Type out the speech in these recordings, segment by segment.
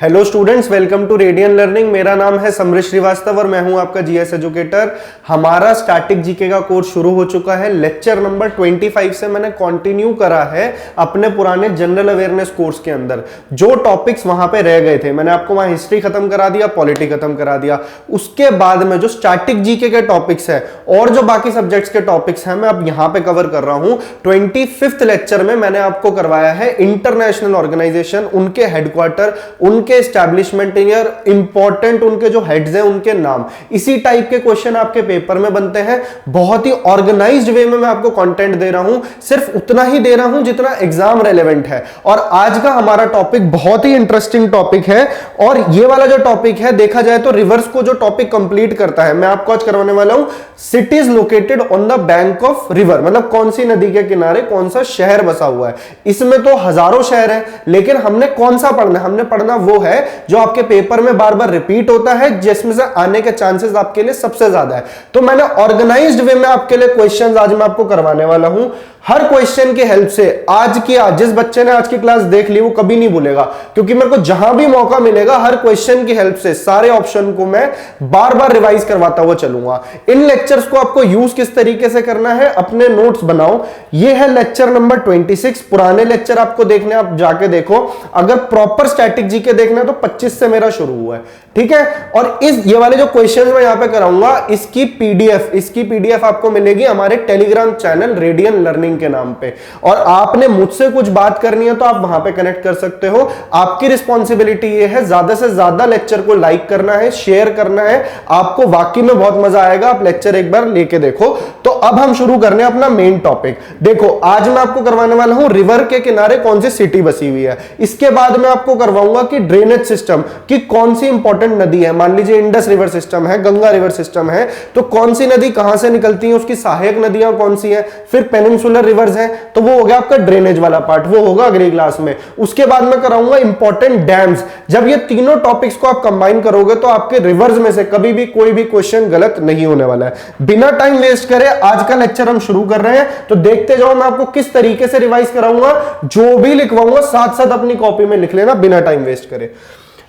Hello students, welcome to Radian learning. मेरा नाम है समृश श्रीवास्तव और मैं हूं आपका जीएस एजुकेटर। हमारा स्टैटिक जीके का कोर्स शुरू हो चुका है। लेक्चर नंबर 25 से मैंने कंटिन्यू करा है अपने पुराने जनरल अवेयरनेस कोर्स के अंदर। जो टॉपिक्स वहां पे रह गए थे, मैंने आपको वहां हिस्ट्री खत्म करा दिया, पॉलिटी खत्म करा दिया। उसके बाद में जो स्टैटिक जीके के टॉपिक्स है और जो बाकी सब्जेक्ट्स के टॉपिक्स हैं, मैं अब यहां पे कवर कर रहा हूं। 25th लेक्चर में मैंने आपको करवाया है इंटरनेशनल ऑर्गेनाइजेशन, उनके हेडक्वार्टर, उनके एस्टैब्लिशमेंट ईयर, इंपॉर्टेंट उनके जो हेड्स हैं उनके नाम। इसी टाइप के क्वेश्चन आपके पेपर में बनते हैं। बहुत ही ऑर्गेनाइज्ड वे में मैं आपको कंटेंट दे रहा हूं, सिर्फ उतना ही दे रहा हूं जितना एग्जाम रेलेवेंट है। और आज का हमारा टॉपिक बहुत ही इंटरेस्टिंग टॉपिक है। और ये वाला जो टॉपिक है, देखा जाए तो रिवर्स को जो टॉपिक कंप्लीट करता है, मैं आपको आज करवाने वाला हूं cities located on the bank of river. मतलब कौन सी नदी के किनारे कौन सा शहर बसा हुआ है। इसमें तो हजारों शहर हैं, लेकिन हमने कौन सा पढ़ना है? हमने पढ़ना वो है जो आपके पेपर में बार बार रिपीट होता है, जिसमें से आने के चांसेस आपके लिए सबसे ज्यादा है। तो मैंने ऑर्गेनाइज्ड वे में आपके लिए क्वेश्चंस आज मैं आपको करवाने वाला हूं। हर क्वेश्चन की हेल्प से आज जिस बच्चे ने आज की क्लास देख ली वो कभी नहीं भूलेगा, क्योंकि मेरे को जहां भी मौका मिलेगा हर क्वेश्चन की हेल्प से सारे ऑप्शन को मैं बार बार रिवाइज करवाता हुआ चलूंगा। इन लेक्चर्स को आपको यूज किस तरीके से करना है, अपने नोट्स बनाओ। ये है लेक्चर नंबर 26। पुराने लेक्चर आपको देखने, आप जाके देखो। अगर प्रॉपर स्टैटिक जीके देखना है तो 25 से मेरा शुरू हुआ है, ठीक है। और ये वाले जो क्वेश्चन मैं यहां पे कराऊंगा, इसकी पीडीएफ आपको मिलेगी हमारे टेलीग्राम चैनल रेडियन लर्निंग के नाम पे। और आपने मुझसे कुछ बात करनी है तो आप वहां पे कनेक्ट कर सकते हो। आपकी रिस्पॉन्सिबिलिटी ये है, ज्यादा से ज्यादा लेक्चर को लाइक करना है, शेयर करना है। आपको वाकई में बहुत मजा आएगा, आप लेक्चर एक बार लेके देखो। तो अब हम शुरू करने अपना मेन टॉपिक। देखो, आज मैं आपको करवाने वाला हूं रिवर के किनारे कौन सी सिटी बसी हुई है। इसके बाद मैं आपको करवाऊंगा कि ड्रेनेज सिस्टम की कौन सी इंपॉर्टेंट नदी है। मान लीजिए इंडस रिवर सिस्टम है, गंगा रिवर सिस्टम है, तो कौन सी नदी कहां से निकलती है, उसकी सहायक नदियां कौन सी है। फिर पेनिनसुलर रिवर्स हैं, तो वो हो गया आपका ड्रेनेज वाला पार्ट, वो होगा अगली क्लास में। उसके बाद मैं कराऊंगा इंपॉर्टेंट डैम्स। जब ये तीनों टॉपिक्स को आप कंबाइन करोगे तो आपके रिवर्स में से कभी भी कोई भी क्वेश्चन गलत नहीं होने वाला है। बिना टाइम वेस्ट करे आज का लेक्चर हम शुरू कर रहे हैं, तो देखते जाओ मैं आपको किस तरीके से रिवाइज कराऊंगा। जो भी लिखवाऊंगा साथ साथ अपनी कॉपी में लिख लेना बिना टाइम वेस्ट करे।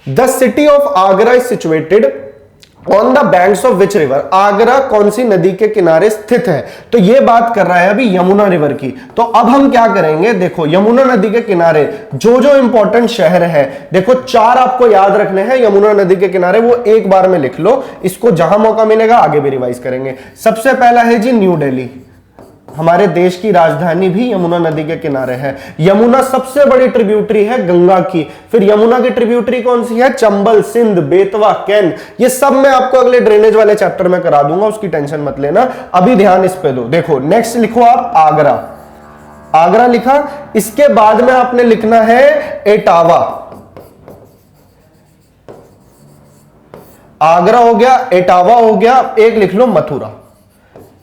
The city of Agra is situated on the banks of which river. Agra कौन सी नदी के किनारे स्थित है? तो यह बात कर रहा है अभी यमुना रिवर की। तो अब हम क्या करेंगे, देखो यमुना नदी के किनारे जो जो इंपॉर्टेंट शहर है, देखो 4 आपको याद रखने हैं यमुना नदी के किनारे, वो एक बार में लिख लो। इसको जहां मौका मिलेगा आगे भी रिवाइज करेंगे। सबसे पहला है जी न्यू दिल्ली। हमारे देश की राजधानी भी यमुना नदी के किनारे है। यमुना सबसे बड़ी ट्रिब्यूटरी है गंगा की। फिर यमुना की ट्रिब्यूटरी कौन सी है? चंबल, सिंध, बेतवा, कैन। ये सब मैं आपको अगले ड्रेनेज वाले चैप्टर में करा दूंगा, उसकी टेंशन मत लेना, अभी ध्यान इस पे दो। देखो नेक्स्ट लिखो आप आगरा। आगरा लिखा। इसके बाद में आपने लिखना है एटावा। आगरा हो गया, एटावा हो गया, एक लिख लो मथुरा।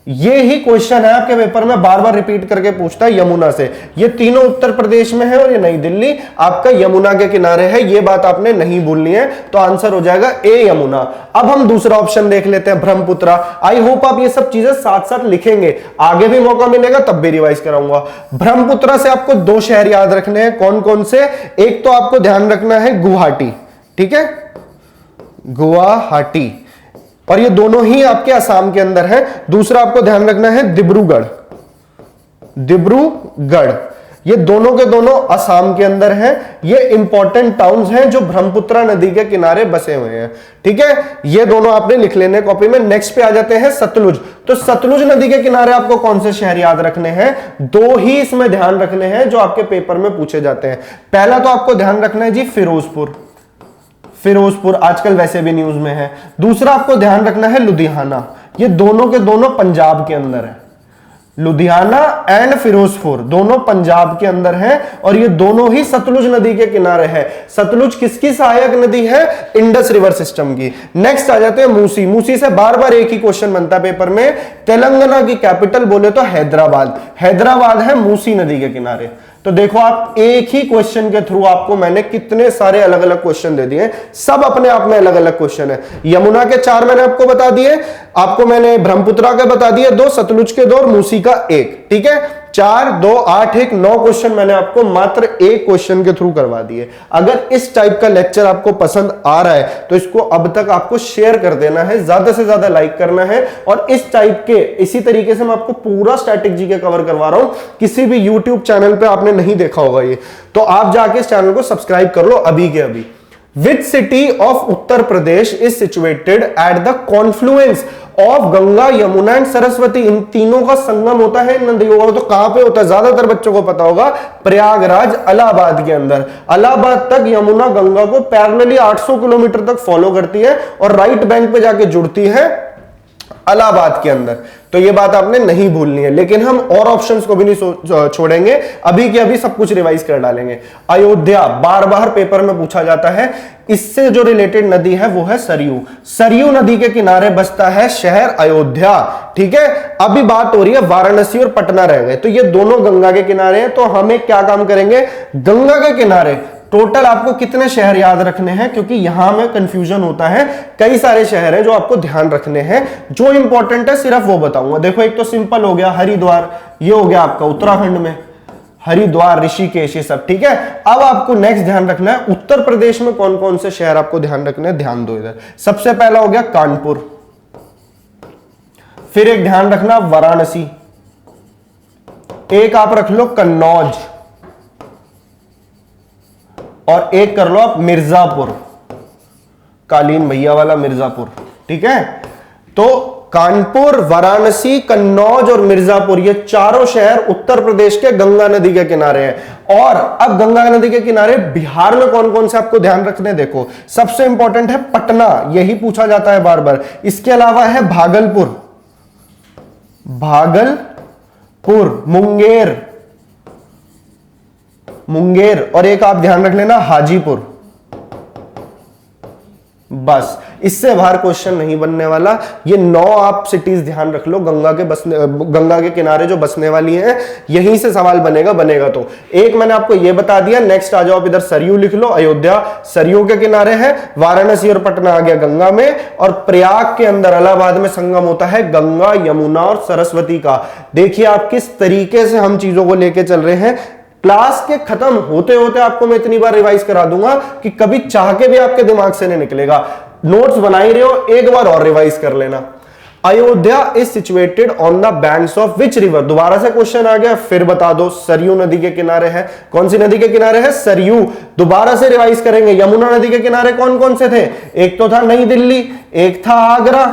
ये ही क्वेश्चन है आपके पेपर में बार बार रिपीट करके पूछता है यमुना से। ये तीनों उत्तर प्रदेश में है और ये नई दिल्ली आपका यमुना के किनारे है। ये बात आपने नहीं भूलनी है, तो आंसर हो जाएगा ए यमुना। अब हम दूसरा ऑप्शन देख लेते हैं, ब्रह्मपुत्रा। आई होप आप ये सब चीजें साथ साथ लिखेंगे, आगे भी मौका मिलेगा तब भी रिवाइज कराऊंगा। ब्रह्मपुत्रा से आपको 2 शहर याद रखने हैं। कौन कौन से? एक तो आपको ध्यान रखना है गुवाहाटी, ठीक है, गुवाहाटी, और ये दोनों ही आपके असम के अंदर है। दूसरा आपको ध्यान रखना है डिब्रूगढ़। डिब्रूगढ़, ये दोनों के दोनों असम के अंदर हैं। ये इंपॉर्टेंट टाउन्स हैं जो ब्रह्मपुत्रा नदी के किनारे बसे हुए हैं, ठीक है। ये दोनों आपने लिख लेने कॉपी में। नेक्स्ट पे आ जाते हैं सतलुज। तो सतलुज नदी के किनारे आपको कौन से शहर याद रखने हैं? 2 ही इसमें ध्यान रखने हैं जो आपके पेपर में पूछे जाते हैं। पहला तो आपको ध्यान रखना है जी फिरोजपुर। फिरोजपुर आजकल वैसे भी न्यूज में है। दूसरा आपको ध्यान रखना है लुधियाना। ये दोनों के दोनों पंजाब के अंदर है। लुधियाना एंड फिरोजपुर दोनों पंजाब के अंदर हैं और ये दोनों ही सतलुज नदी के किनारे है। सतलुज किसकी सहायक नदी है? इंडस रिवर सिस्टम की। नेक्स्ट आ जाते हैं मूसी। मूसी से बार बार एक ही क्वेश्चन बनता है पेपर में। तेलंगाना की कैपिटल बोले तो हैदराबाद। हैदराबाद है मूसी नदी के किनारे। तो देखो आप, एक ही क्वेश्चन के थ्रू आपको मैंने कितने सारे अलग अलग क्वेश्चन दे दिए, सब अपने आप में अलग अलग क्वेश्चन है। यमुना के 4 मैंने आपको बता दिए, आपको मैंने ब्रह्मपुत्रा के बता दिए 2, सतलुज के 2 और मूसी का 1, ठीक है। 4 2 8 1 9 क्वेश्चन मैंने आपको मात्र एक क्वेश्चन के थ्रू करवा दिए। अगर इस टाइप का लेक्चर आपको पसंद आ रहा है तो इसको अब तक आपको शेयर कर देना है, ज्यादा से ज्यादा लाइक करना है। और इस टाइप के इसी तरीके से मैं आपको पूरा स्टैटिक जीके कवर करवा रहा हूं, किसी भी यूट्यूब चैनल पे आपने नहीं देखा होगा ये, तो आप जाके इस चैनल को सब्सक्राइब कर लो अभी के अभी। Which city of Uttar Pradesh is situated at the confluence of Ganga, Yamuna and Saraswati? इन तीनों का संगम होता है इन नदियों का। तो कहां पे होता है? ज्यादातर बच्चों को पता होगा, प्रयागराज इलाहाबाद के अंदर। इलाहाबाद तक यमुना गंगा को पैरेलली 800 किलोमीटर तक फॉलो करती है और राइट बैंक पे जाके जुड़ती है इलाहाबाद के अंदर। तो ये बात आपने नहीं भूलनी है, लेकिन हम और ऑप्शंस को भी नहीं छोड़ेंगे, अभी के अभी सब कुछ रिवाइज कर डालेंगे। अयोध्या बार बार पेपर में पूछा जाता है, इससे जो रिलेटेड नदी है वो है सरयू। सरयू नदी के किनारे बसता है शहर अयोध्या। ठीक है, अभी बात हो रही है वाराणसी और पटना रह गए, तो ये दोनों गंगा के किनारे हैं। तो हमें क्या काम करेंगे, गंगा के किनारे टोटल आपको कितने शहर याद रखने हैं, क्योंकि यहां में कंफ्यूजन होता है। कई सारे शहर हैं जो आपको ध्यान रखने हैं, जो इंपॉर्टेंट है सिर्फ वो बताऊंगा। देखो, एक तो सिंपल हो गया हरिद्वार, ये हो गया आपका उत्तराखंड में हरिद्वार, ऋषिकेश, ये सब। ठीक है, अब आपको नेक्स्ट ध्यान रखना है उत्तर प्रदेश में कौन कौन से शहर आपको ध्यान रखने हैं। ध्यान दो इधर, सबसे पहला हो गया कानपुर, फिर एक ध्यान रखना वाराणसी, एक आप रख लो कन्नौज, और एक कर लो आप मिर्जापुर, कालीन भैया वाला मिर्जापुर। ठीक है, तो कानपुर, वाराणसी, कन्नौज और मिर्जापुर, ये चारों शहर उत्तर प्रदेश के गंगा नदी के किनारे हैं। और अब गंगा नदी के किनारे बिहार में कौन कौन से आपको ध्यान रखने, देखो सबसे इंपॉर्टेंट है पटना, यही पूछा जाता है बार बार। इसके अलावा है भागलपुर, मुंगेर, और एक आप ध्यान रख लेना हाजीपुर। बस, इससे बाहर क्वेश्चन नहीं बनने वाला। ये 9 आप सिटीज ध्यान रख लो, गंगा के किनारे जो बसने वाली हैं, यहीं से सवाल बनेगा। तो एक मैंने आपको ये बता दिया। नेक्स्ट आ जाओ आप इधर, सरयू लिख लो, अयोध्या सरयू के किनारे है, वाराणसी और पटना आ गया गंगा में, और प्रयाग के अंदर इलाहाबाद में संगम होता है गंगा, यमुना और सरस्वती का। देखिए आप किस तरीके से हम चीजों को लेके चल रहे हैं। क्लास के खत्म होते होते आपको मैं इतनी बार रिवाइज करा दूंगा कि कभी चाह के भी आपके दिमाग से नहीं निकलेगा। नोट्स बना ही रहे हो, एक बार और रिवाइज कर लेना। Ayodhya is situated on the banks of which river? दोबारा से क्वेश्चन आ गया, फिर बता दो। सरयू नदी के किनारे है। कौन सी नदी के किनारे है? सरयू। दोबारा से रिवाइज करेंगे, यमुना नदी के किनारे कौन कौन से थे? एक तो था नई दिल्ली, एक था आगरा,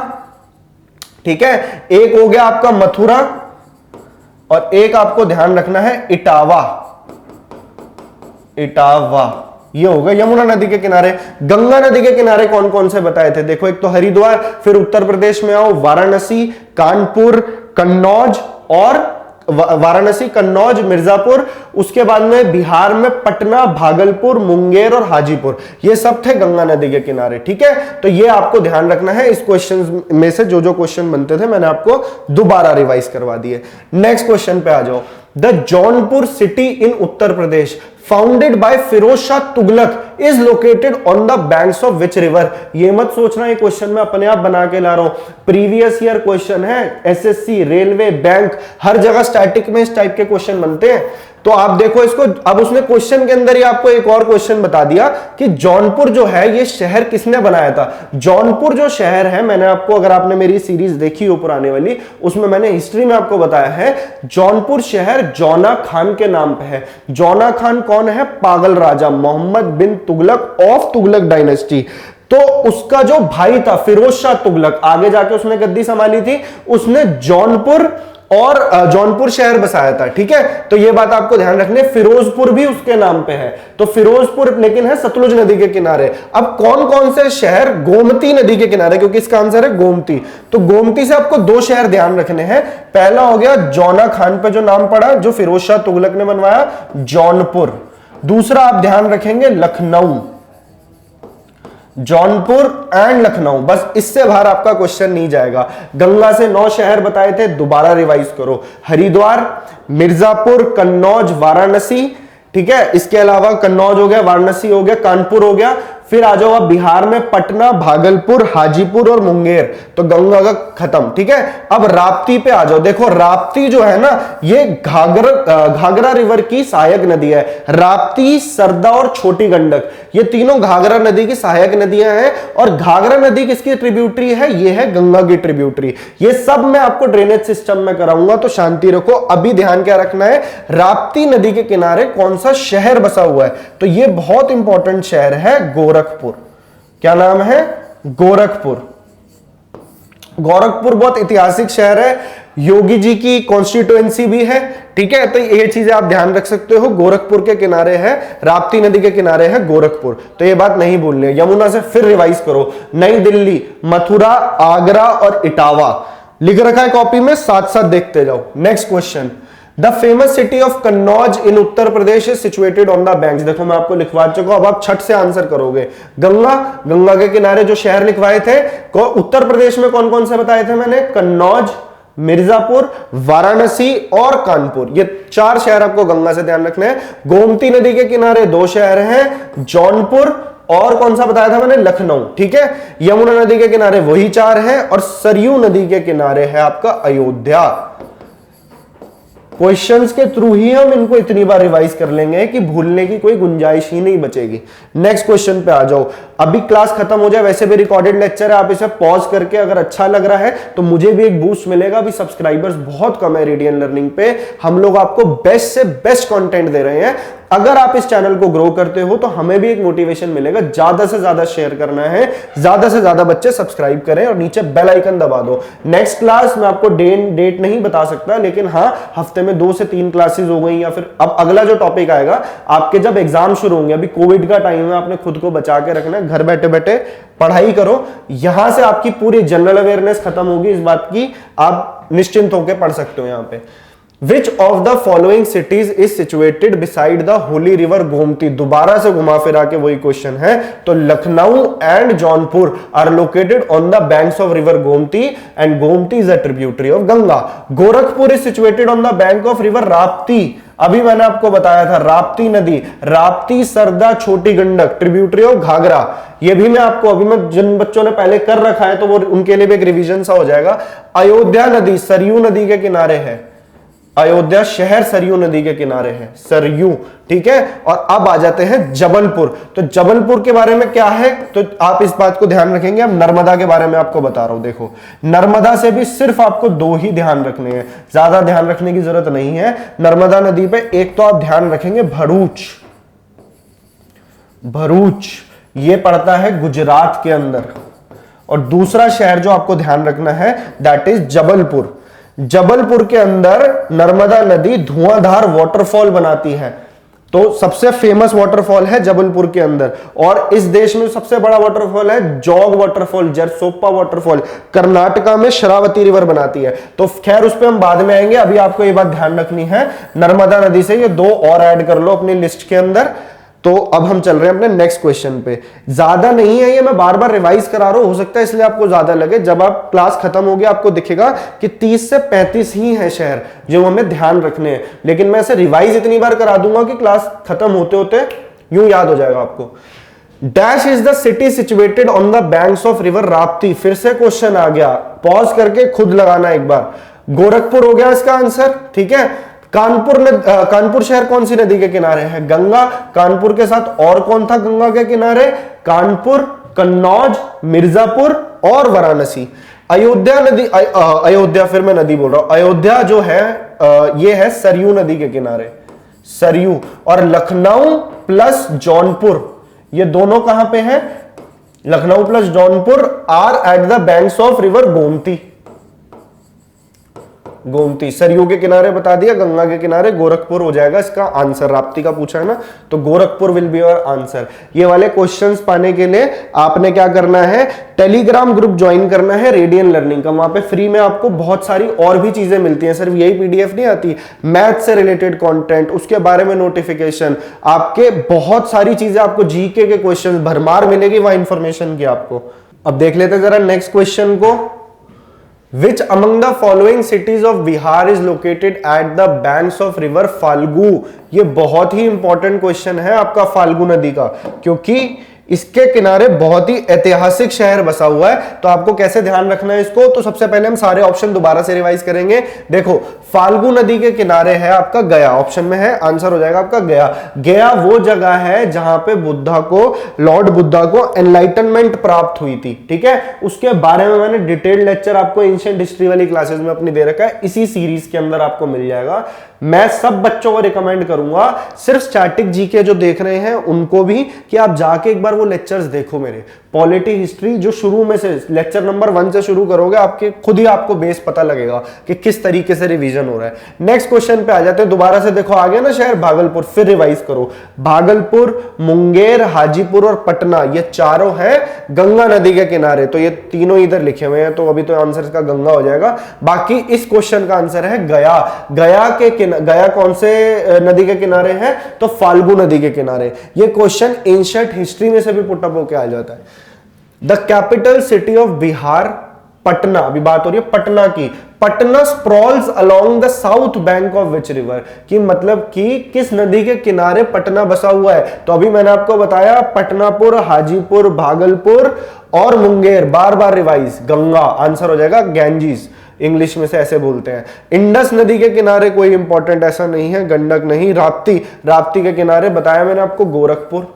ठीक है, एक हो गया आपका मथुरा, और एक आपको ध्यान रखना है इटावा। ये होगा यमुना नदी के किनारे। गंगा नदी के किनारे कौन कौन से बताए थे? देखो, एक तो हरिद्वार, फिर उत्तर प्रदेश में आओ वाराणसी, कानपुर, कन्नौज, और वाराणसी, कन्नौज, मिर्जापुर। उसके बाद में बिहार में पटना, भागलपुर, मुंगेर और हाजीपुर, ये सब थे गंगा नदी के किनारे। ठीक है, तो ये आपको ध्यान रखना है। इस क्वेश्चन में से जो जो क्वेश्चन बनते थे मैंने आपको दोबारा रिवाइज करवा दिए। नेक्स्ट क्वेश्चन पे आ जाओ। The Jaunpur city in Uttar Pradesh founded by Firoz Shah Tughlaq is located on the banks of which river? ये मत सोचना ये क्वेश्चन मैं अपने आप बना के ला रहा हूं, प्रीवियस ईयर क्वेश्चन है। एसएससी, रेलवे, बैंक, हर जगह स्टैटिक में इस टाइप के क्वेश्चन बनते हैं। तो आप देखो इसको, अब उसने क्वेश्चन के अंदर ही आपको एक और क्वेश्चन बता दिया कि जौनपुर जो है ये शहर किसने बनाया था। जौनपुर जो शहर है, मैंने आपको, अगर आपने मेरी सीरीज देखी हो पुराने वाली, उसमें मैंने हिस्ट्री में आपको बताया है जौनपुर शहर जौना खान के नाम पे है। जौना खान कौन है? पागल राजा मोहम्मद बिन तुगलक ऑफ तुगलक डायनेस्टी। तो उसका जो भाई था फिरोज शाह तुगलक, आगे जाके उसने गद्दी संभाली थी, उसने जौनपुर और जौनपुर शहर बसाया था। ठीक है, तो ये बात आपको ध्यान रखनी है। फिरोजपुर भी उसके नाम पे है, तो फिरोजपुर लेकिन है सतलुज नदी के किनारे। अब कौन कौन से शहर? गोमती नदी के किनारे, क्योंकि इसका आंसर है गोमती। तो गोमती से आपको 2 शहर ध्यान रखने हैं। पहला हो गया जौना खान पे जो नाम पड़ा, जो फिरोज शाह तुगलक ने बनवाया, जौनपुर। दूसरा आप ध्यान रखेंगे लखनऊ, जौनपुर एंड लखनऊ। बस, इससे बाहर आपका क्वेश्चन नहीं जाएगा। गंगा से 9 शहर बताए थे, दोबारा रिवाइज करो। हरिद्वार, मिर्जापुर, कन्नौज, वाराणसी, ठीक है, इसके अलावा कन्नौज हो गया, वाराणसी हो गया, कानपुर हो गया, फिर आ जाओ आप बिहार में पटना, भागलपुर, हाजीपुर और मुंगेर, तो गंगा का खत्म, ठीक है। अब राप्ती पे आ जाओ, देखो राप्ती जो है ना ये घाघरा रिवर की सहायक नदी है। राप्ती, सरदा और छोटी गंडक ये तीनों घाघरा नदी की सहायक नदियां हैं। और घाघरा नदी किसकी ट्रिब्यूटरी है? ये है गंगा की ट्रिब्यूटरी। ये सब मैं आपको ड्रेनेज सिस्टम में कराऊंगा, तो शांति रखो। अभी ध्यान क्या रखना है, राप्ती नदी के किनारे कौन सा शहर बसा हुआ है? तो ये बहुत इंपॉर्टेंट शहर है गोरखपुर। क्या नाम है? गोरखपुर। गोरखपुर बहुत ऐतिहासिक शहर है, योगी जी की कॉन्स्टिट्यूएंसी भी है, ठीक है। तो ये चीजें आप ध्यान रख सकते हो। गोरखपुर के किनारे है, राप्ती नदी के किनारे है गोरखपुर, तो ये बात नहीं भूलनी है। यमुना से फिर रिवाइज करो, नई दिल्ली, मथुरा, आगरा और इटावा लिख रखा है कॉपी में, साथ साथ देखते जाओ। Next question, the famous city of Kannauj in Uttar Pradesh is situated on the banks. देखो मैं आपको लिखवा चुका हूं, अब आप छठ से आंसर करोगे। गंगा, गंगा के किनारे जो शहर लिखवाए थे उत्तर प्रदेश में कौन कौन से बताए थे मैंने? कन्नौज, मिर्जापुर, वाराणसी और कानपुर, ये 4 शहर आपको गंगा से ध्यान रखने हैं। गोमती नदी के किनारे 2 शहर हैं, जौनपुर और कौन सा बताया था मैंने? लखनऊ, ठीक है। यमुना नदी के किनारे वही 4 हैं और सरयू नदी के किनारे है आपका अयोध्या। क्वेश्चंस के थ्रू ही हम इनको इतनी बार रिवाइज कर लेंगे कि भूलने की कोई गुंजाइश ही नहीं बचेगी। नेक्स्ट क्वेश्चन पे आ जाओ। अभी क्लास खत्म हो जाए, वैसे भी रिकॉर्डेड लेक्चर है, आप इसे पॉज करके अगर अच्छा लग रहा है तो मुझे भी एक बूस्ट मिलेगा। अभी सब्सक्राइबर्स बहुत कम है रेडियन लर्निंग पे, हम लोग आपको बेस्ट से बेस्ट कंटेंट दे रहे हैं। अगर आप इस चैनल को ग्रो करते हो तो हमें भी एक मोटिवेशन मिलेगा। ज्यादा से ज्यादा शेयर करना है, ज्यादा से ज्यादा बच्चे सब्सक्राइब करें और नीचे बेल आइकन दबा दो। नेक्स्ट क्लास मैं आपको डेट नहीं बता सकता, लेकिन हाँ हफ्ते में 2 से 3 क्लासेस हो गई, या फिर अब अगला जो टॉपिक आएगा आपके जब एग्जाम शुरू होंगे, अभी कोविड का टाइम है, आपने खुद को बचा के रखना है, घर बैठे बैठे पढ़ाई करो। यहां से आपकी पूरी जनरल अवेयरनेस खत्म होगी, इस बात की आप निश्चिंत होकर पढ़ सकते हो। यहां पे Which of the following cities is situated beside the holy river Gomti? दोबारा से घुमा फिरा के वही क्वेश्चन है, तो Lucknow and Jaunpur are located on the banks of river Gomti and Gomti is a tributary of Ganga. Gorakhpur is situated on the bank of river Rapti. अभी मैंने आपको बताया था राप्ती नदी, राप्ती, सरदा, छोटी गंडक ट्रिब्यूटरी ऑफ घाघरा। ये भी मैं आपको अभी मैं जिन बच्चों ने पहले कर रखा है तो वो उनके लिए भी एक रिवीजन सा हो जाएगा। अयोध्या नदी सरयू नदी के किनारे है, अयोध्या शहर सरयू नदी के किनारे है, सरयू, ठीक है। और अब आ जाते हैं जबलपुर। तो जबलपुर के बारे में क्या है, तो आप इस बात को ध्यान रखेंगे। अब नर्मदा के बारे में आपको बता रहा हूं, देखो नर्मदा से भी सिर्फ आपको 2 ही ध्यान रखने हैं, ज्यादा ध्यान रखने की जरूरत नहीं है। नर्मदा नदी पे एक तो आप ध्यान रखेंगे भरूच, भरूच ये पड़ता है गुजरात के अंदर, और दूसरा शहर जो आपको ध्यान रखना है दैट इज जबलपुर। जबलपुर के अंदर नर्मदा नदी धुआंधार वाटरफॉल बनाती है, तो सबसे फेमस वाटरफॉल है जबलपुर के अंदर। और इस देश में सबसे बड़ा वाटरफॉल है जॉग वाटरफॉल, जरसोप्पा वाटरफॉल, कर्नाटका में शरावती रिवर बनाती है। तो खैर उस पर हम बाद में आएंगे, अभी आपको ये बात ध्यान रखनी है। नर्मदा नदी से ये 2 और ऐड कर लो अपनी लिस्ट के अंदर। तो अब हम चल रहे हैं अपने नेक्स्ट क्वेश्चन पे। ज्यादा नहीं है ये, मैं बार बार रिवाइज करा रहा हूं, हो सकता है इसलिए आपको ज्यादा लगे। जब आप क्लास खत्म हो गया आपको दिखेगा कि 30 से 35 ही है शहर जो हमें ध्यान रखने हैं, लेकिन मैं इसे रिवाइज इतनी बार करा दूंगा कि क्लास खत्म होते होते यूं याद हो जाएगा आपको। Dash is the city situated on the banks of river Rapti. फिर से क्वेश्चन आ गया, पॉज करके खुद लगाना एक बार। गोरखपुर हो गया इसका आंसर, ठीक है। कानपुर शहर कौन सी नदी के किनारे है? गंगा। कानपुर के साथ और कौन था गंगा के किनारे? कानपुर, कन्नौज, मिर्जापुर और वाराणसी। अयोध्या नदी, अयोध्या, फिर मैं नदी बोल रहा हूं, अयोध्या जो है ये है सरयू नदी के किनारे, सरयू। और लखनऊ प्लस जौनपुर ये दोनों कहां पे हैं? Lucknow plus Jaunpur are at the banks of river Gomti. Gomti Saryu के किनारे बता दिया, गंगा के किनारे गोरखपुर हो जाएगा इसका आंसर। राप्ती का पूछा है ना, तो Gorakhpur will be your answer. ये वाले क्वेश्चंस पाने के लिए आपने क्या करना है, टेलीग्राम ग्रुप ज्वाइन करना है रेडियन लर्निंग का। वहां पे फ्री में आपको बहुत सारी और भी चीजें मिलती हैं, सिर्फ यही पीडीएफ नहीं आती, मैथ से रिलेटेड कंटेंट, उसके बारे में नोटिफिकेशन, आपके बहुत सारी चीजें, आपको जीके के क्वेश्चन भरमार मिलेगी वहां इंफॉर्मेशन की आपको। अब देख लेते हैं जरा नेक्स्ट क्वेश्चन को। Which among the following cities of Bihar is located at the banks of river Falgu? ये बहुत ही इंपॉर्टेंट क्वेश्चन है आपका फाल्गु नदी का, क्योंकि इसके किनारे बहुत ही ऐतिहासिक शहर बसा हुआ है। तो आपको कैसे ध्यान रखना है इसको, तो सबसे पहले हम सारे ऑप्शन दोबारा से रिवाइज करेंगे। देखो, फाल्गु नदी के किनारे है आपका गया, ऑप्शन में है, आंसर हो जाएगा आपका गया। गया वो जगह है जहां पे बुद्धा को, लॉर्ड बुद्धा को एनलाइटनमेंट प्राप्त हुई थी, ठीक है। उसके बारे में मैंने डिटेल्ड लेक्चर आपको एंशिएंट हिस्ट्री वाली क्लासेस में अपनी दे रखा है, इसी सीरीज के अंदर आपको मिल जाएगा। मैं सब बच्चों को रिकमेंड करूंगा, सिर्फ स्टैटिक जीके जो देख रहे हैं उनको भी, कि आप जाके एक बार वो लेक्चर्स देखो मेरे। पॉलिटी हिस्ट्री जो शुरू में से लेक्चर नंबर 1 से शुरू करोगे, आपके खुद ही आपको बेस पता लगेगा कि किस तरीके से रिवीजन हो रहा है। नेक्स्ट क्वेश्चन पे आ जाते हैं। दोबारा से देखो, आ गया ना शहर भागलपुर, फिर रिवाइज करो। भागलपुर, मुंगेर, हाजीपुर और पटना, ये चारों हैं गंगा नदी के किनारे। तो ये तीनों इधर लिखे हुए हैं, तो अभी तो आंसर इसका गंगा हो जाएगा। बाकी इस क्वेश्चन का आंसर है गया। गया कौन से नदी के किनारे है, तो फाल्गु नदी के किनारे। ये क्वेश्चन एंशिएंट हिस्ट्री में से भी पुटअप होके आ जाता है। The capital city of Bihar, Patna, अभी बात हो रही है पटना की। Patna sprawls along the south bank of which river, कि मतलब कि किस नदी के किनारे पटना बसा हुआ है। तो अभी मैंने आपको बताया पटनापुर, हाजीपुर, भागलपुर और मुंगेर, बार बार रिवाइज, गंगा, आंसर हो जाएगा गैंजीज, इंग्लिश में से ऐसे बोलते हैं। इंडस नदी के किनारे कोई इंपॉर्टेंट ऐसा नहीं है, गंडक नहीं। राप्ती, राप्ती के किनारे बताया मैंने आपको गोरखपुर,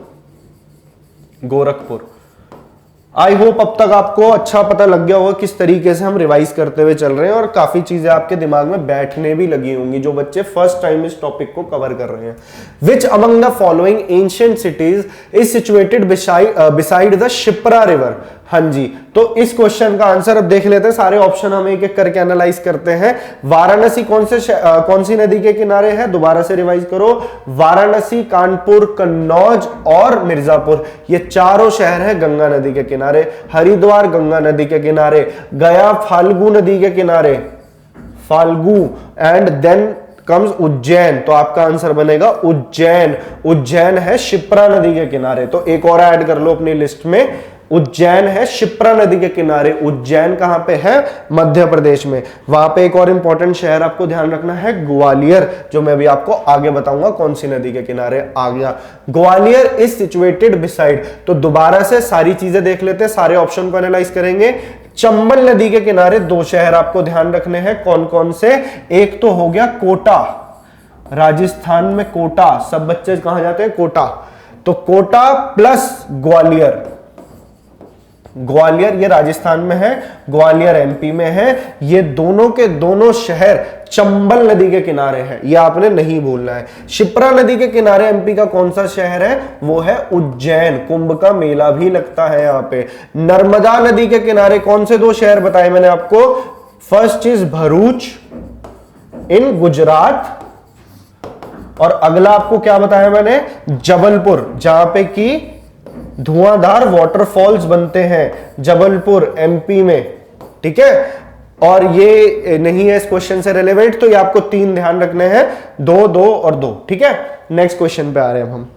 गोरखपुर। आई होप अब तक आपको अच्छा पता लग गया होगा किस तरीके से हम रिवाइज करते हुए चल रहे हैं, और काफी चीजें आपके दिमाग में बैठने भी लगी होंगी जो बच्चे फर्स्ट टाइम इस टॉपिक को कवर कर रहे हैं। विच among the following ancient cities is situated beside the Shipra river. हाँ जी, तो इस क्वेश्चन का आंसर अब देख लेते हैं। सारे ऑप्शन हम एक एक करके एनालाइज करते हैं। वाराणसी कौन सी नदी के किनारे है, दोबारा से रिवाइज करो। वाराणसी, कानपुर, कन्नौज और मिर्जापुर, ये चारों शहर हैं गंगा नदी के किनारे। हरिद्वार गंगा नदी के किनारे, गया फाल्गु नदी के किनारे, Falgu, and then comes Ujjain. तो आपका आंसर बनेगा उज्जैन। उज्जैन है शिप्रा नदी के किनारे। तो एक और ऐड कर लो अपनी लिस्ट में, उज्जैन है शिप्रा नदी के किनारे। उज्जैन कहां पे है, मध्य प्रदेश में। वहां पे एक और इंपॉर्टेंट शहर आपको ध्यान रखना है, ग्वालियर, जो मैं भी आपको आगे बताऊंगा कौन सी नदी के किनारे आ गया। Gwalior is situated beside. तो दोबारा से सारी चीजें देख लेते हैं, सारे ऑप्शन को एनालाइज करेंगे। चंबल नदी के किनारे 2 शहर आपको ध्यान रखने हैं, कौन कौन से। एक तो हो गया कोटा, राजस्थान में कोटा, सब बच्चे कहां जाते हैं, कोटा। तो कोटा प्लस ग्वालियर, ग्वालियर ये राजस्थान में है, ग्वालियर एमपी में है। ये दोनों के दोनों शहर चंबल नदी के किनारे हैं, ये आपने नहीं भूलना है। शिप्रा नदी के किनारे एमपी का कौन सा शहर है, वो है उज्जैन। कुंभ का मेला भी लगता है यहाँ पे। नर्मदा नदी के किनारे कौन से 2 शहर बताए मैंने आपको, फर्स्ट इज भरूच इन गुजरात, और अगला आपको क्या बताया मैंने, जबलपुर, जहां पे की धुआंधार वाटरफॉल्स बनते हैं, जबलपुर एमपी में, ठीक है। और ये नहीं है इस क्वेश्चन से रिलेवेंट, तो ये आपको 3 ध्यान रखने हैं, 2, 2 और 2, ठीक है। नेक्स्ट क्वेश्चन पे आ रहे हैं हम।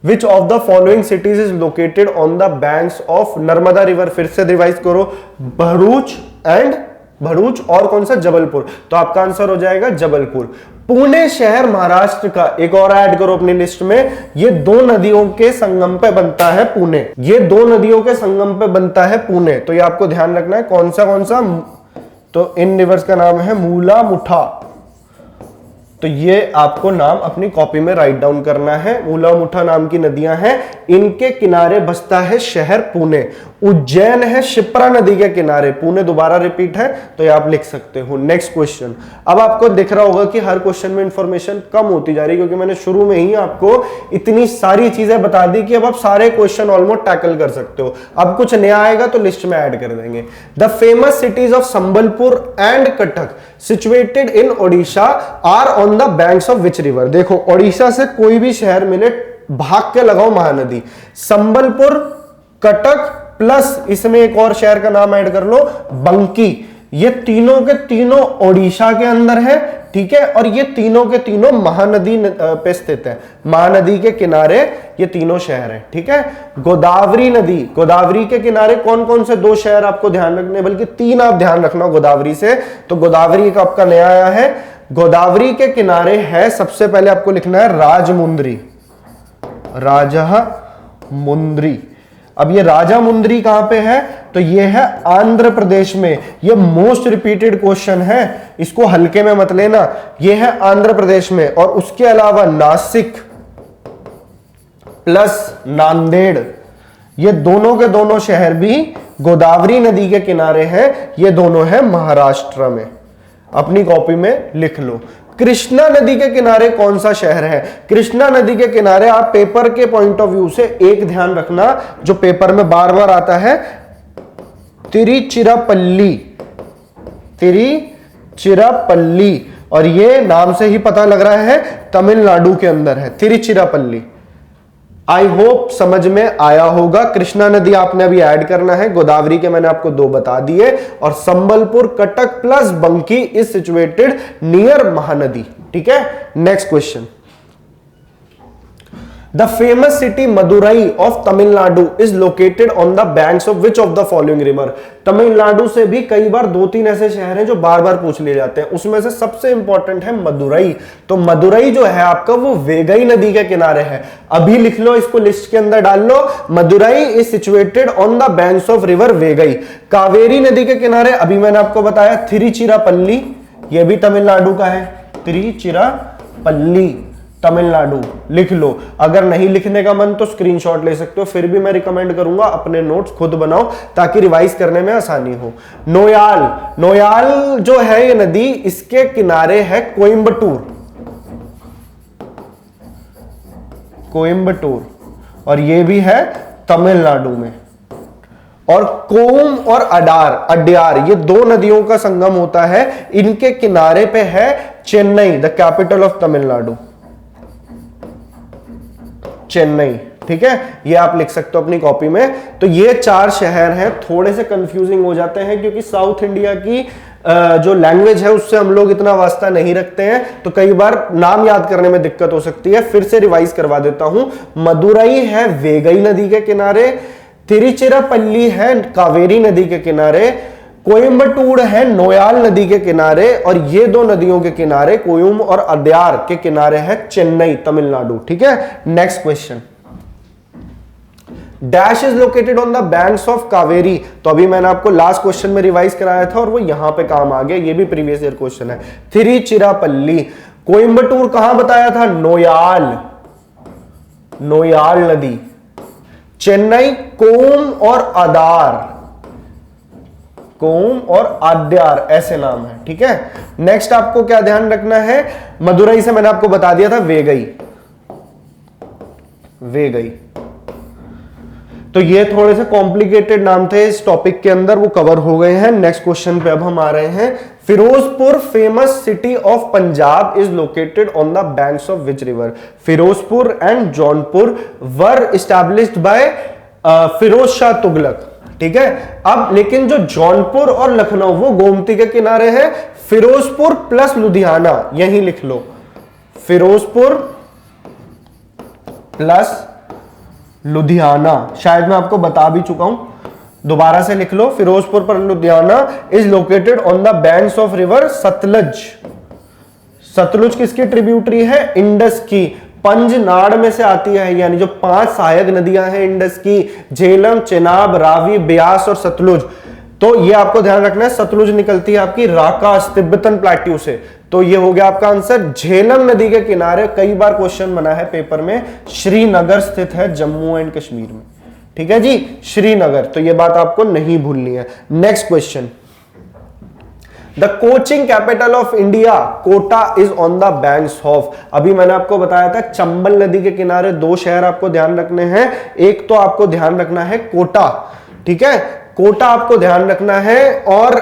विच of the following cities is located on the banks of Narmada river. फिर से रिवाइज करो, भरूच और कौन सा, जबलपुर। तो आपका आंसर हो जाएगा जबलपुर। पुणे शहर महाराष्ट्र का, एक और ऐड करो अपनी लिस्ट में। ये 2 नदियों के संगम पे बनता है पुणे, ये 2 नदियों के संगम पे बनता है पुणे। तो ये आपको ध्यान रखना है, कौन सा। तो इन रिवर्स का नाम है मूला, मुठा। तो ये आपको नाम अपनी कॉपी में राइट डाउन करना है। मूला, मुठा नाम की नदियां हैं, इनके किनारे बसता है शहर पुणे। उज्जैन है शिप्रा नदी के किनारे, पुणे दोबारा रिपीट है, तो ये आप लिख सकते हो। Next question. अब आपको दिख रहा होगा कि हर क्वेश्चन में इंफॉर्मेशन कम होती जा रही है, क्योंकि मैंने शुरू में ही आपको इतनी सारी चीजें बता दी कि अब आप सारे क्वेश्चन ऑलमोस्ट टैकल कर सकते हो। अब कुछ नया आएगा तो लिस्ट में ऐड कर देंगे। The famous cities of Sambalpur and Cuttack situated in Odisha are on the banks of which river. देखो, ओडिशा से कोई भी शहर मिले, भाग के लगाओ महानदी। संबलपुर, कटक प्लस इसमें एक और शहर का नाम ऐड कर लो, बंकी। ये तीनों के तीनों ओडिशा के अंदर है, ठीक है। और ये तीनों के तीनों महानदी पे स्थित है, महानदी के किनारे ये तीनों शहर हैं, ठीक है। गोदावरी नदी, गोदावरी के किनारे कौन कौन से 2 शहर आपको ध्यान रखने, बल्कि 3 आप ध्यान रखना गोदावरी से। तो गोदावरी का आपका नया आया है। गोदावरी के किनारे है, सबसे पहले आपको लिखना है राजमुंद्री, राजामुंद्री। अब ये राजामुंद्री कहां पे है? तो ये है आंध्र प्रदेश में। ये मोस्ट रिपीटेड क्वेश्चन है, इसको हल्के में मत लेना। ये है आंध्र प्रदेश में। और उसके अलावा नासिक प्लस नांदेड़, ये दोनों के दोनों शहर भी गोदावरी नदी के किनारे हैं। ये दोनों है महाराष्ट्र में। अपनी कॉपी में लिख लो। कृष्णा नदी के किनारे कौन सा शहर है? कृष्णा नदी के किनारे, आप पेपर के पॉइंट ऑफ व्यू से एक ध्यान रखना जो पेपर में बार बार आता है, तिरुचिरापल्ली। तिरुचिरापल्ली, और ये नाम से ही पता लग रहा है तमिलनाडु के अंदर है तिरुचिरापल्ली। आई होप समझ में आया होगा। कृष्णा नदी आपने अभी ऐड करना है, गोदावरी के मैंने आपको 2 बता दिए, और संबलपुर, कटक प्लस बंकी इज सिचुएटेड नियर महानदी। ठीक है, next question. The famous city Madurai of Tamil Nadu is located on the banks of which of the following river. Tamil Nadu से भी कई बार 2-3 ऐसे शहर हैं जो बार बार पूछ लिए जाते हैं, उसमें से सबसे इंपॉर्टेंट है मदुरई। तो मदुरई जो है आपका वो वेगई नदी के किनारे है। अभी लिख लो, इसको लिस्ट के अंदर डाल लो। Madurai is situated on the banks of river Vaigai. Kaveri नदी के किनारे अभी मैंने आपको बताया तिरुचिरापल्ली, ये भी तमिलनाडु का है। तिरुचिरापल्ली तमिलनाडु लिख लो। अगर नहीं लिखने का मन तो स्क्रीनशॉट ले सकते हो, फिर भी मैं रिकमेंड करूंगा अपने नोट्स खुद बनाओ ताकि रिवाइज करने में आसानी हो। नोयाल, नोयाल जो है ये नदी, इसके किनारे है कोयंबटूर। कोयंबटूर, और ये भी है तमिलनाडु में। और कोम और अड्यार, ये 2 नदियों का संगम होता है। इनके किनारे पे है Chennai, the capital of Tamil Nadu, Chennai. ठीक है, ये आप लिख सकते हो अपनी कॉपी में। तो ये 4 शहर हैं। थोड़े से कंफ्यूजिंग हो जाते हैं क्योंकि साउथ इंडिया की जो लैंग्वेज है उससे हम लोग इतना वास्ता नहीं रखते हैं, तो कई बार नाम याद करने में दिक्कत हो सकती है। फिर से रिवाइज करवा देता हूं। मदुरई है वेगई नदी के किनारे, तिरुचिरापल्ली है कावेरी नदी के किनारे, कोयंबटूर है नोयाल नदी के किनारे, और ये 2 नदियों के किनारे कोयम और अड्यार के किनारे है चेन्नई तमिलनाडु। ठीक है, next question. Dash is located on the banks of Kaveri. तो अभी मैंने आपको लास्ट क्वेश्चन में रिवाइज कराया था और वो यहां पे काम आ गया। ये भी प्रीवियस ईयर क्वेश्चन है। तिरुचिरापल्ली। कोयंबटूर कहां बताया था? नोयाल, नोयाल नदी। चेन्नई कोम और अदार, कोम और आद्यार ऐसे नाम है। ठीक है, नेक्स्ट आपको क्या ध्यान रखना है? मदुरई से मैंने आपको बता दिया था वेगई, वेगई। तो ये थोड़े से कॉम्प्लिकेटेड नाम थे इस टॉपिक के अंदर, वो कवर हो गए हैं। नेक्स्ट क्वेश्चन पे अब हम आ रहे हैं। Firozpur famous city of Punjab is located on the banks of which river. Firozpur and Jaunpur were established by Firoz Shah Tughlaq. ठीक है, अब लेकिन जो जौनपुर और लखनऊ वो गोमती के किनारे है। फिरोजपुर प्लस लुधियाना, यही लिख लो। फिरोजपुर प्लस लुधियाना, शायद मैं आपको बता भी चुका हूं, दोबारा से लिख लो। फिरोजपुर पर Ludhiana is located on the banks of river Sutlej. Sutlej किसकी ट्रिब्यूटरी है? इंडस की। पंजनाड़ में से आती है, यानी जो 5 सहायक नदियां हैं इंडस की, झेलम, चेनाब, रावी, ब्यास और सतलुज। तो ये आपको ध्यान रखना है, सतलुज निकलती है आपकी राकास तिब्बतन प्लेट्यू से। तो ये हो गया आपका आंसर। झेलम नदी के किनारे कई बार क्वेश्चन बना है पेपर में, श्रीनगर स्थित है जम्मू एंड कश्मीर में। ठीक है जी, श्रीनगर। तो ये बात आपको नहीं भूलनी है। Next question. The coaching capital of India quota is on the banks of. अभी मैंने आपको बताया था चंबल नदी के किनारे 2 शहर आपको ध्यान रखने हैं। एक तो आपको ध्यान रखना है कोटा। ठीक है, कोटा आपको ध्यान रखना है। और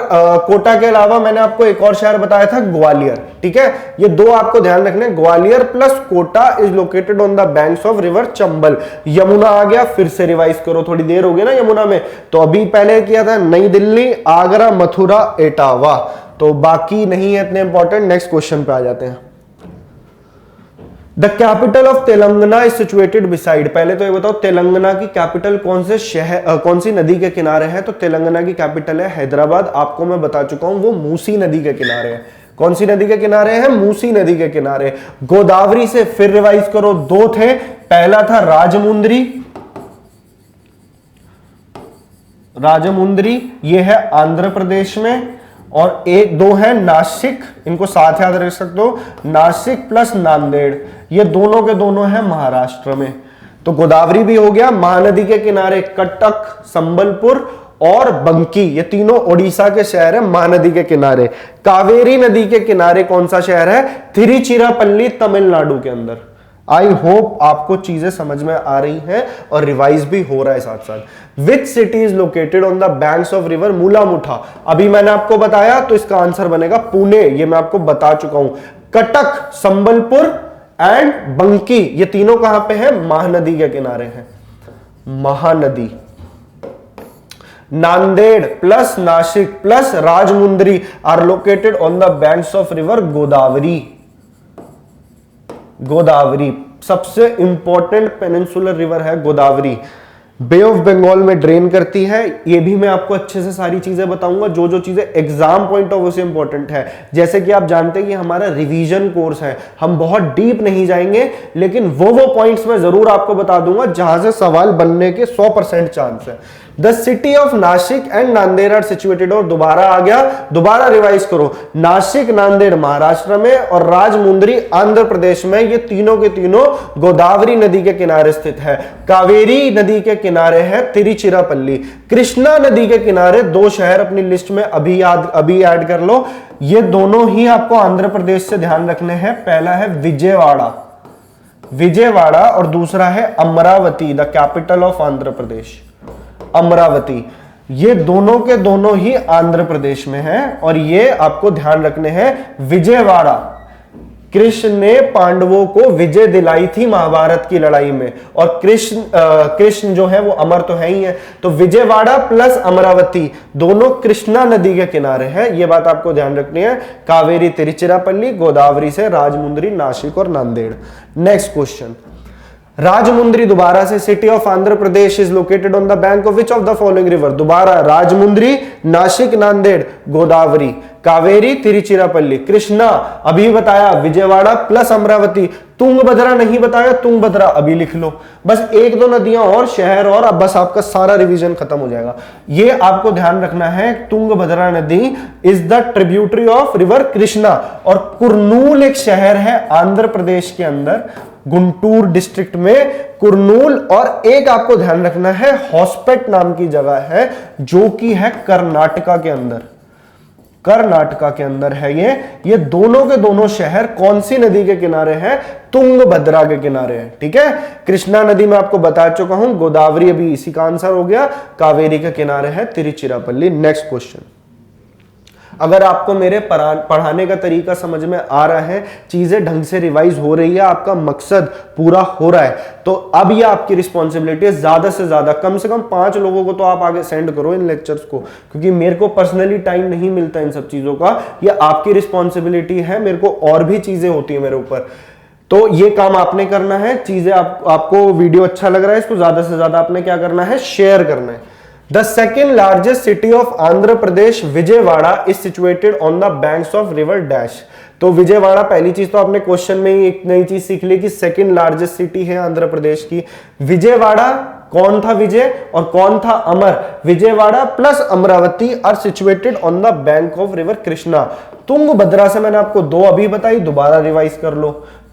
कोटा के अलावा मैंने आपको एक और शहर बताया था ग्वालियर। ठीक है, ये 2 आपको ध्यान रखने। Gwalior plus Kota is located on the banks of river Chambal. Yamuna आ गया, फिर से रिवाइज करो, थोड़ी देर हो गई ना यमुना में। तो अभी पहले किया था नई दिल्ली, आगरा, मथुरा, एटावा। तो बाकी नहीं है इतने इंपॉर्टेंट। नेक्स्ट क्वेश्चन पे आ जाते हैं। The capital of Telangana is situated beside. पहले तो ये बताओ तेलंगाना की कैपिटल कौन से शहर, कौन सी नदी के किनारे है? तो तेलंगाना की कैपिटल है हैदराबाद। आपको मैं बता चुका हूं वो मूसी नदी के किनारे है। कौन सी नदी के किनारे है? मूसी नदी के किनारे। गोदावरी से फिर रिवाइज करो, 2 थे, पहला था राजमुंद्री, राजमुंद्री ये है आंध्र प्रदेश में, और एक दो है नासिक, इनको साथ याद रख सकते हो, नासिक प्लस नांदेड़, ये दोनों के दोनों है महाराष्ट्र में। तो गोदावरी भी हो गया, महानदी के किनारे कटक, संबलपुर और बंकी, ये तीनों ओडिशा के शहर है महानदी के किनारे। कावेरी नदी के किनारे कौन सा शहर है? तिरुचिरापल्ली, तमिलनाडु के अंदर। आई होप आपको चीजें समझ में आ रही हैं और रिवाइज भी हो रहा है साथ साथ। Which city is located on the banks of river Mulamutha? अभी मैंने आपको बताया तो इसका आंसर बनेगा पुणे, ये मैं आपको बता चुका हूं। कटक, संबलपुर एंड बंकी, ये तीनों कहां पे है? महानदी के किनारे हैं, Mahanadi. Nanded plus Nashik plus Rajahmundry are located on the banks of river Godavari. Godavari सबसे इंपॉर्टेंट पेनिनसुलर रिवर है गोदावरी, बे ऑफ बंगाल में ड्रेन करती है। ये भी मैं आपको अच्छे से सारी चीजें बताऊंगा, जो जो चीजें एग्जाम पॉइंट ऑफ व्यू से इंपॉर्टेंट है। जैसे कि आप जानते हैं कि हमारा रिवीजन कोर्स है, हम बहुत डीप नहीं जाएंगे, लेकिन वो पॉइंट्स मैं जरूर आपको बता दूंगा जहां से सवाल बनने के 100% चांस है। The city of Nashik and Nanded are situated, और दोबारा आ गया, दोबारा रिवाइज करो। नासिक, नांदेड़ महाराष्ट्र में और राजमुंद्री आंध्र प्रदेश में, ये तीनों के तीनों गोदावरी नदी के किनारे स्थित है। कावेरी नदी के किनारे है तिरुचिरापल्ली। कृष्णा नदी के किनारे दो शहर अपनी लिस्ट में अभी ऐड कर लो, ये दोनों ही आपको आंध्र प्रदेश से ध्यान रखने हैं। पहला है विजयवाड़ा, विजयवाड़ा, और दूसरा है Amaravati, the capital of Andhra Pradesh, Amaravati. ये दोनों के दोनों ही आंध्र प्रदेश में हैं, और ये आपको ध्यान रखने हैं। विजयवाड़ा, कृष्ण ने पांडवों को विजय दिलाई थी महाभारत की लड़ाई में, और कृष्ण जो है वो अमर तो है ही है। तो विजयवाड़ा प्लस अमरावती दोनों कृष्णा नदी के किनारे हैं, ये बात आपको ध्यान रखनी है। कावेरी तिरुचिरापल्ली, गोदावरी से राजमुंद्री, नासिक और नांदेड़। नेक्स्ट क्वेश्चन, राजमुंद्री दोबारा से, city of Andhra Pradesh is located on the bank of which of the following river? दोबारा राजमुंद्री, नासिक, नांदेड़, गोदावरी, कावेरी, तिरुचिरापल्ली, कृष्णा अभी बताया, विजयवाड़ा प्लस अमरावती। तुंगभद्रा नहीं बताया, तुंगभद्रा अभी लिख लो। बस एक दो नदियां और, शहर और, अब बस आपका सारा रिवीजन खत्म हो जाएगा। ये आपको ध्यान रखना है, तुंगभद्रा नदी is the tributary of river Krishna. और कुरनूल एक शहर है आंध्र प्रदेश के अंदर, गुंटूर डिस्ट्रिक्ट में कुरनूल, और एक आपको ध्यान रखना है हॉस्पेट नाम की जगह है, जो कि है कर्नाटका के अंदर, कर्नाटका के अंदर है ये दोनों के दोनों शहर कौन सी नदी के किनारे हैं? तुंगभद्रा के किनारे हैं। ठीक है, कृष्णा नदी में आपको बता चुका हूं, गोदावरी अभी इसी का आंसर हो गया, कावेरी के किनारे है तिरुचिरापल्ली। नेक्स्ट क्वेश्चन, अगर आपको मेरे पढ़ाने का तरीका समझ में आ रहा है, चीजें ढंग से रिवाइज हो रही है, आपका मकसद पूरा हो रहा है, तो अब ये आपकी रिस्पॉन्सिबिलिटी है ज्यादा से ज्यादा, कम से कम 5 लोगों को तो आप आगे सेंड करो इन लेक्चर्स को, क्योंकि मेरे को पर्सनली टाइम नहीं मिलता इन सब चीजों का, ये आपकी रिस्पॉन्सिबिलिटी है, मेरे को और भी चीजें होती है मेरे ऊपर, तो ये काम आपने करना है। चीजें आपको वीडियो अच्छा लग रहा है, इसको ज्यादा से ज्यादा आपने क्या करना है? शेयर करना है। The second largest city of Andhra Pradesh, Vijayawada, is situated on the banks of river Dash। तो विजयवाड़ा, पहली चीज तो आपने क्वेश्चन में ही एक नई चीज सीख ली कि सेकंड लार्जेस्ट सिटी है आंध्र प्रदेश की। विजयवाड़ा, कौन था विजय और कौन था Amar? Vijayawada plus Amaravati are situated on the bank of river Krishna. Tungabhadra से मैंने आपको 2 अभी बताई, दोबारा रिवाइज कर लो।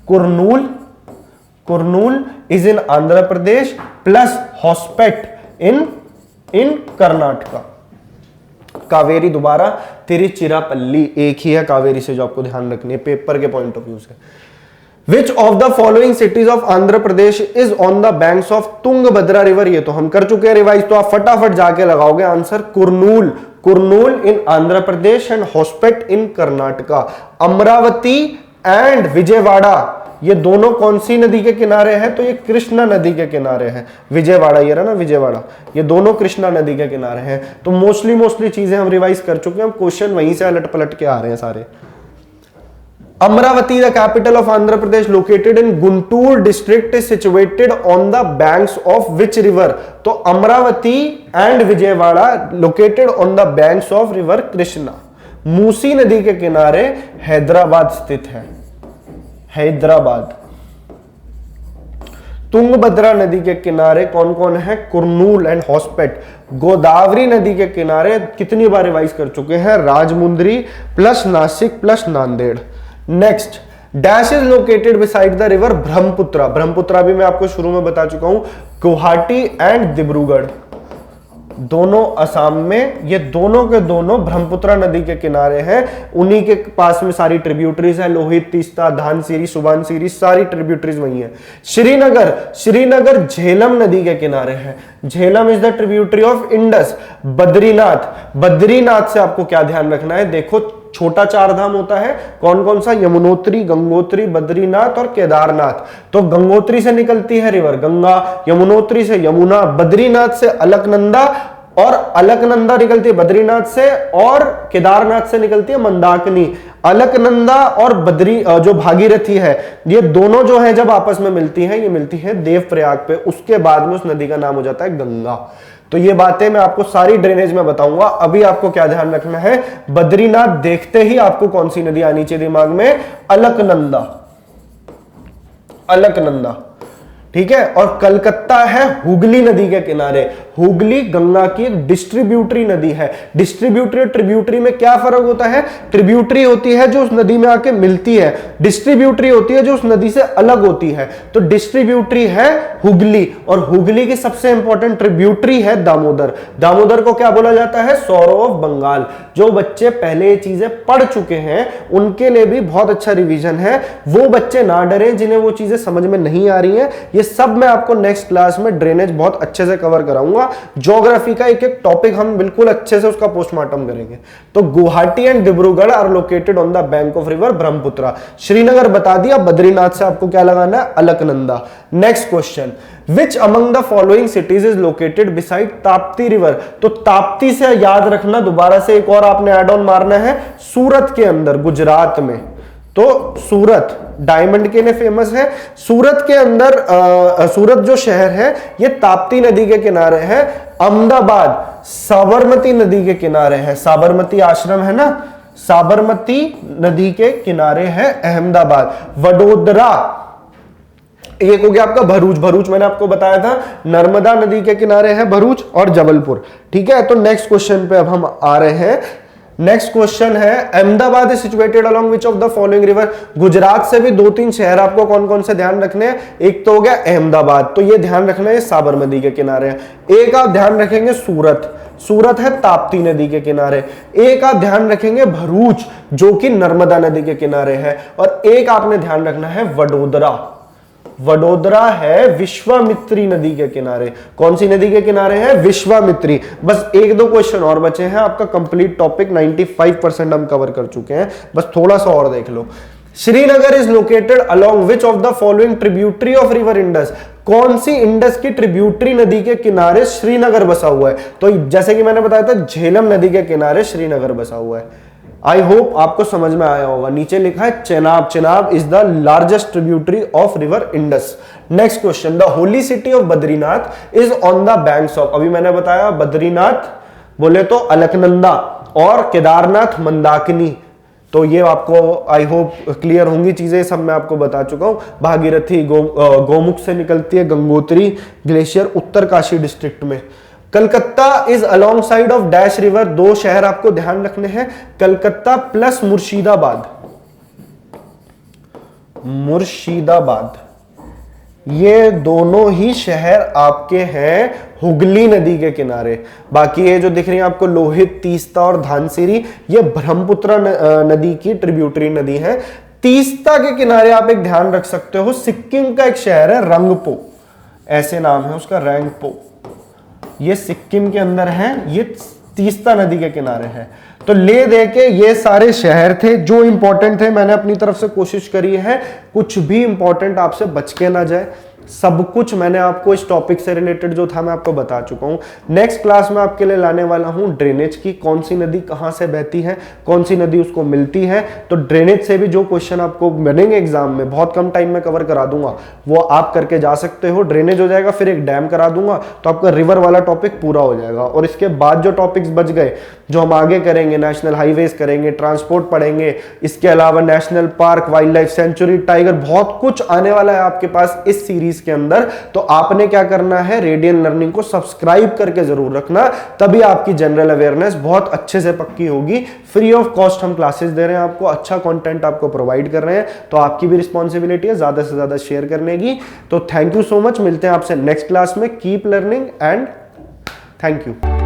Kurnool, Kurnool is in Andhra Pradesh plus Hospet in Karnataka. Kaveri दोबारा तिरुचिरापल्ली, एक ही है कावेरी से जो आपको ध्यान रखनी है पेपर के पॉइंट ऑफ व्यू से। विच of the following cities of Andhra Pradesh is on the banks of Tungabhadra river? ये तो हम कर चुके हैं रिवाइज, तो आप फटाफट जाके लगाओगे answer. Kurnool, Kurnool in Andhra Pradesh and Hospet in Karnataka. Amravati and Vijayawada, ये दोनों कौन सी नदी के किनारे हैं? तो ये कृष्णा नदी के किनारे हैं। विजयवाड़ा, ये रहा ना विजयवाड़ा, ये दोनों कृष्णा नदी के किनारे हैं। तो मोस्टली चीजें हम रिवाइज कर चुके हैं, हम क्वेश्चन वहीं से अलट पलट के आ रहे हैं सारे। Amaravati, the capital of Andhra Pradesh, located in Guntur district, is situated on the banks of which river? तो Amaravati and Vijayawada located on the banks of river Krishna, Musi नदी के किनारे हैदराबाद स्थित है, हैदराबाद। तुंगभद्रा नदी के किनारे कौन कौन है? कुर्नूल एंड हॉस्पेट। गोदावरी नदी के किनारे कितनी बार रिवाइज कर चुके हैं? Rajahmundry plus Nashik plus Nanded. Next, dash is located beside the river Brahmaputra. Brahmaputra भी मैं आपको शुरू में बता चुका हूं, गुवाहाटी एंड डिब्रूगढ़, दोनों असम में। ये दोनों के दोनों ब्रह्मपुत्रा नदी के किनारे हैं, उन्हीं के पास में सारी ट्रिब्यूटरीज है, लोहित, तीस्ता, धानसिरी, सुबनसिरी, सारी ट्रिब्यूटरीज वही है। श्रीनगर, श्रीनगर झेलम नदी के किनारे है, Jhelum is the tributary of Indus. Badrinath, Badrinath से आपको क्या ध्यान रखना है? देखो छोटा चार धाम होता है, कौन कौन सा? यमुनोत्री, गंगोत्री, बद्रीनाथ और केदारनाथ। तो गंगोत्री से निकलती है रिवर गंगा, यमुनोत्री से यमुना, बद्रीनाथ से अलकनंदा, और अलकनंदा निकलती है बद्रीनाथ से, और केदारनाथ से निकलती है मंदाकिनी। अलकनंदा और बद्री जो भागीरथी है, ये दोनों जो है जब आपस में मिलती हैं, ये मिलती है देवप्रयाग पे, उसके बाद में उस नदी का नाम हो जाता है गंगा। तो ये बातें मैं आपको सारी ड्रेनेज में बताऊंगा। अभी आपको क्या ध्यान रखना है? बद्रीनाथ देखते ही आपको कौन सी नदी आनी चाहिए दिमाग में? अलकनंदा, अलकनंदा, ठीक है। और कलकत्ता है हुगली नदी के किनारे। हुगली गंगा की एक डिस्ट्रीब्यूटरी नदी है। डिस्ट्रीब्यूटरी और ट्रिब्यूटरी में क्या फर्क होता है? ट्रिब्यूटरी होती है जो उस नदी में आके मिलती है, डिस्ट्रीब्यूटरी होती है जो उस नदी से अलग होती है। तो डिस्ट्रीब्यूटरी है हुगली, और हुगली की सबसे इंपॉर्टेंट ट्रिब्यूटरी है दामोदर। दामोदर को क्या बोला जाता है? Sorrow of Bengal. जो बच्चे पहले ये चीजें पढ़ चुके हैं उनके लिए भी बहुत अच्छा रिवीजन है। वो बच्चे ना डरें जिन्हें वो चीजें समझ में नहीं आ रही हैं, ये सब मैं आपको नेक्स्ट क्लास में ड्रेनेज बहुत अच्छे से कवर कराऊंगा। ज्योग्राफी का एक एक टॉपिक हम बिल्कुल अच्छे से उसका पोस्टमार्टम करेंगे। तो Guwahati and Dibrugarh are located on the bank of river Brahmaputra. Srinagar बता दिया, बद्रीनाथ से आपको क्या लगाना है? Alaknanda. Next question, which among the following cities is located beside Tapti river? तो ताप्ती से याद रखना, दोबारा से एक और आपने एड ऑन मारना है, सूरत के अंदर, गुजरात में। तो सूरत डायमंड के लिए फेमस है। सूरत के अंदर सूरत जो शहर है ये ताप्ती नदी के किनारे है। अहमदाबाद साबरमती नदी के किनारे है, साबरमती आश्रम है ना, साबरमती नदी के किनारे है अहमदाबाद। वडोदरा, एक हो गया आपका भरूच, भरूच मैंने आपको बताया था नर्मदा नदी के किनारे है भरूच, और जबलपुर, ठीक है। तो नेक्स्ट क्वेश्चन पे अब हम आ रहे हैं। नेक्स्ट क्वेश्चन है, Ahmedabad is situated along which of the following river? Gujarat से भी दो तीन शहर आपको कौन कौन से ध्यान रखने हैं? एक तो हो गया अहमदाबाद, तो ये ध्यान रखना है साबरमती के किनारे है। एक आप ध्यान रखेंगे सूरत, सूरत है ताप्ती नदी के किनारे। एक आप ध्यान रखेंगे भरूच जो कि नर्मदा नदी के किनारे है, और एक आपने ध्यान रखना है वडोदरा। वडोदरा है विश्वामित्री नदी के किनारे। कौन सी नदी के किनारे है? विश्वामित्री। बस एक दो क्वेश्चन और बचे हैं, आपका कंप्लीट टॉपिक 95% हम कवर कर चुके हैं, बस थोड़ा सा और देख लो। Srinagar is located along which of the following tributary of river Indus? कौन सी इंडस की ट्रिब्यूटरी नदी के किनारे श्रीनगर बसा हुआ है? तो जैसे कि मैंने बताया था झेलम नदी के किनारे श्रीनगर बसा हुआ है। आई होप आपको समझ में आया होगा। नीचे लिखा है Chenab, Chenab is the largest tributary of river Indus. Next question, the holy city of Badrinath is on the banks of? अभी मैंने बताया बद्रीनाथ बोले तो अलकनंदा, और केदारनाथ मंदाकिनी। तो ये आपको आई होप क्लियर होंगी चीजें, सब मैं आपको बता चुका हूं। भागीरथी गोमुख से निकलती है, गंगोत्री ग्लेशियर उत्तरकाशी डिस्ट्रिक्ट में। Calcutta is along side of dash river? दो शहर आपको ध्यान रखने हैं, कलकत्ता प्लस मुर्शिदाबाद। मुर्शिदाबाद, ये दोनों ही शहर आपके हैं हुगली नदी के किनारे। बाकी ये जो दिख रही है आपको लोहित, तीस्ता और धानसिरी, ये ब्रह्मपुत्र नदी की ट्रिब्यूटरी नदी है। तीस्ता के किनारे आप एक ध्यान रख सकते हो, सिक्किम का एक शहर है रंगपो, ऐसे नाम है उसका, रंगपो। ये सिक्किम के अंदर है, ये तीस्ता नदी के किनारे है। तो ले दे के ये सारे शहर थे जो इंपॉर्टेंट थे, मैंने अपनी तरफ से कोशिश करी है कुछ भी इंपॉर्टेंट आपसे बच के ना जाए। सब कुछ मैंने आपको इस टॉपिक से रिलेटेड जो था मैं आपको बता चुका हूं। नेक्स्ट क्लास में आपके लिए लाने वाला हूं ड्रेनेज की, कौन सी नदी कहां से बहती है, कौन सी नदी उसको मिलती है। तो ड्रेनेज से भी जो क्वेश्चन आपको बनेंगे एग्जाम में, बहुत कम टाइम में कवर करा दूंगा, वो आप करके जा सकते हो। ड्रेनेज हो जाएगा, फिर एक डैम करा दूंगा, तो आपका रिवर वाला टॉपिक पूरा हो जाएगा। और इसके बाद जो टॉपिक्स बच गए जो हम आगे करेंगे, नेशनल हाईवेज करेंगे, ट्रांसपोर्ट पढ़ेंगे, इसके अलावा national park, wild life sanctuary, tiger, बहुत कुछ आने वाला है आपके पास इस सीरीज सीरीज के अंदर। तो आपने क्या करना है, रेडियन लर्निंग को सब्सक्राइब करके जरूर रखना, तभी आपकी जनरल अवेयरनेस बहुत अच्छे से पक्की होगी। फ्री ऑफ कॉस्ट हम क्लासेस दे रहे हैं आपको, अच्छा कंटेंट आपको प्रोवाइड कर रहे हैं, तो आपकी भी रिस्पॉन्सिबिलिटी है ज्यादा से ज्यादा शेयर करने की। तो थैंक यू सो मच, मिलते हैं आपसे नेक्स्ट क्लास में। Keep learning and thank you.